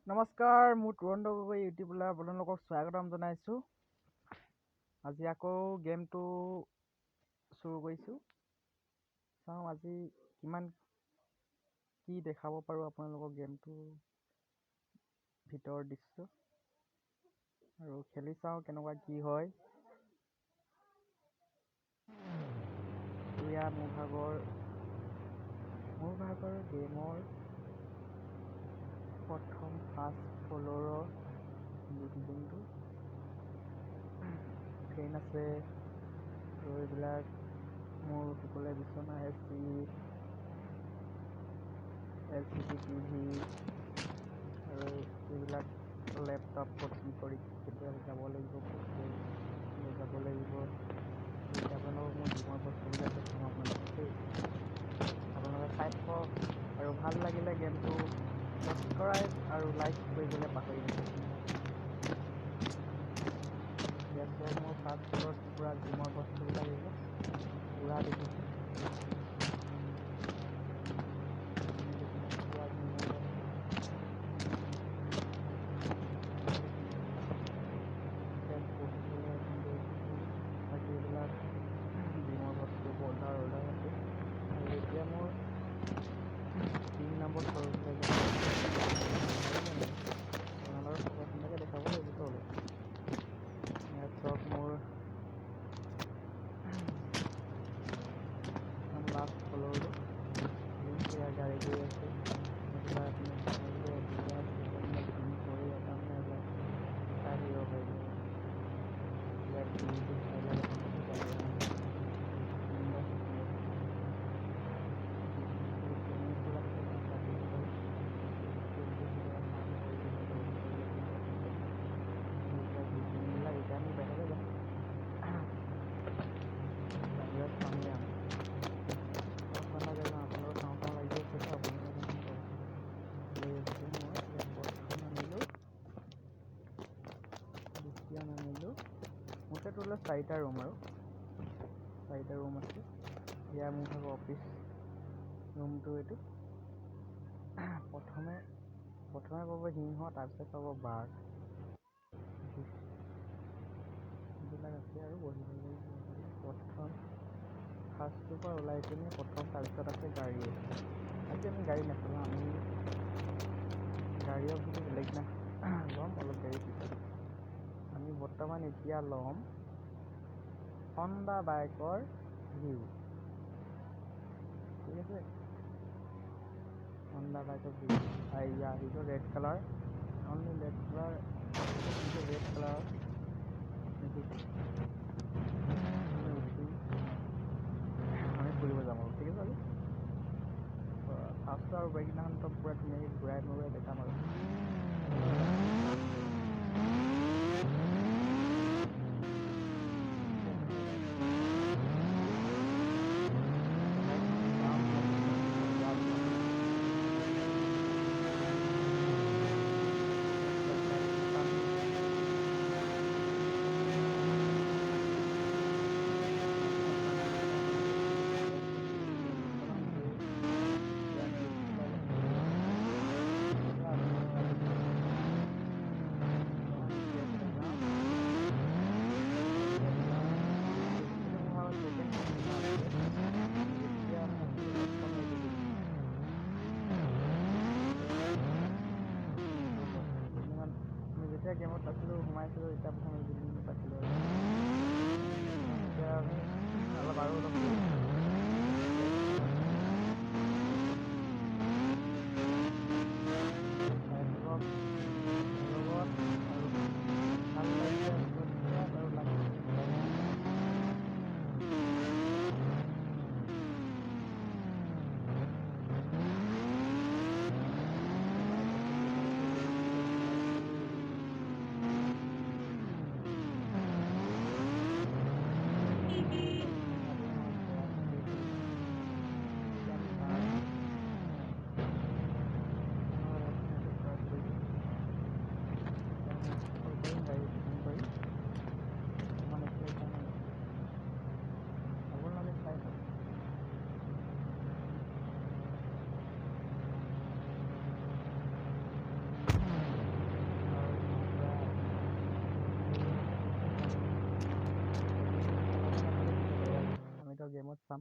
নমস্কাৰ, মোৰ তুৰন্ত গগৈ ইউটিউবলৈ আপোনালোকক স্বাগতম জনাইছোঁ। আজি আকৌ গেমটো চুৰু কৰিছোঁ। চাওঁ আজি কিমান কি দেখাব পাৰোঁ আপোনালোকক গেমটো ভিতৰৰ দৃশ্য আৰু খেলি চাওঁ কেনেকুৱা কি হয়। এয়া মোৰ ভাগৰ গেমৰ প্ৰথম ফাৰ্ষ্ট ফ্ল'ৰৰ বিল্ডিংটো ফেন আছে আৰু এইবিলাক মোৰ শুবলৈ বিচনা LCD টিভি আৰু এইবিলাক লেপটপত কি কৰি কেতিয়াবা যাব লাগিব আপোনালোকক মোৰ জীৱনৰ বস্তুবিলাক দেখাম আপোনালোকে চাই থাকক আৰু ভাল লাগিলে গেমটো ছাবস্ক্ৰাইব আৰু লাইক কৰিবলৈ পাহৰি নাথাকিব। মোৰ ফাৰ্ষ্ট ফ্ল'ৰত পূৰা জিমৰ বস্তুবিলাক এইবিলাক পূৰা দেখিছোঁ। এইবিলাক জিমৰ বস্তু অৰ্ডাৰ আছে আৰু এতিয়া মোৰ 3 নম্বৰ ফ্ল'ৰলৈ আপোনালোকৰ দেখাব লাগিবতো অলপ। ইয়াত চব মোৰ লাষ্ট ফ্ল'ৰটো এয়া গাড়ী গৈ আছে। এইবিলাক আপুনি চাই দিব পাৰিব। ইয়াত আমি বাহিৰলৈ যাম। বাহিৰত চামগৈ আপোনালোকৰ চাওঁ লাগি আছে লৈ আছোঁ মই ইয়াত প্ৰথম আনিলোঁ, দ্বিতীয় নানিলোঁ। মুঠতে হ'লে 4টা ৰুম আছে। এয়া মোৰ ভাগৰ অফিচ ৰুমটো এইটো। প্ৰথমে পাব সিংহ, তাৰপিছত পাব বাঘ। এইবিলাক আছে আৰু প্ৰথম ফাৰ্ষ্টটোৰ পৰা ওলাই পিনে তাৰপিছত আছে গাড়ী। আজি আমি গাড়ী নচলাওঁ, আমি গাড়ীও কিন্তু বেলেগ ল'ম অলপ দেৰি পিছত। আমি বৰ্তমান এতিয়া ল'ম হণ্ডা বাইকৰ ভিউ। ঠিক আছে, হণ্ডা বাইকৰ ভিউ আহিব red colour, only red colour আমি ফুৰিব যাম আৰু। ঠিক আছে, ফাৰ্ষ্ট আৰু বাইকদিনাখন পূৰা ধুনীয়াকৈ ঘূৰাই দেখাম আৰু। যেতিয়া গেমত আছিলোঁ সোমাইছিলোঁ তেতিয়া প্ৰথম এই বিল্ডিংটো পাইছিলোঁ আৰু এতিয়া আমি অলপ টাইমত চাম।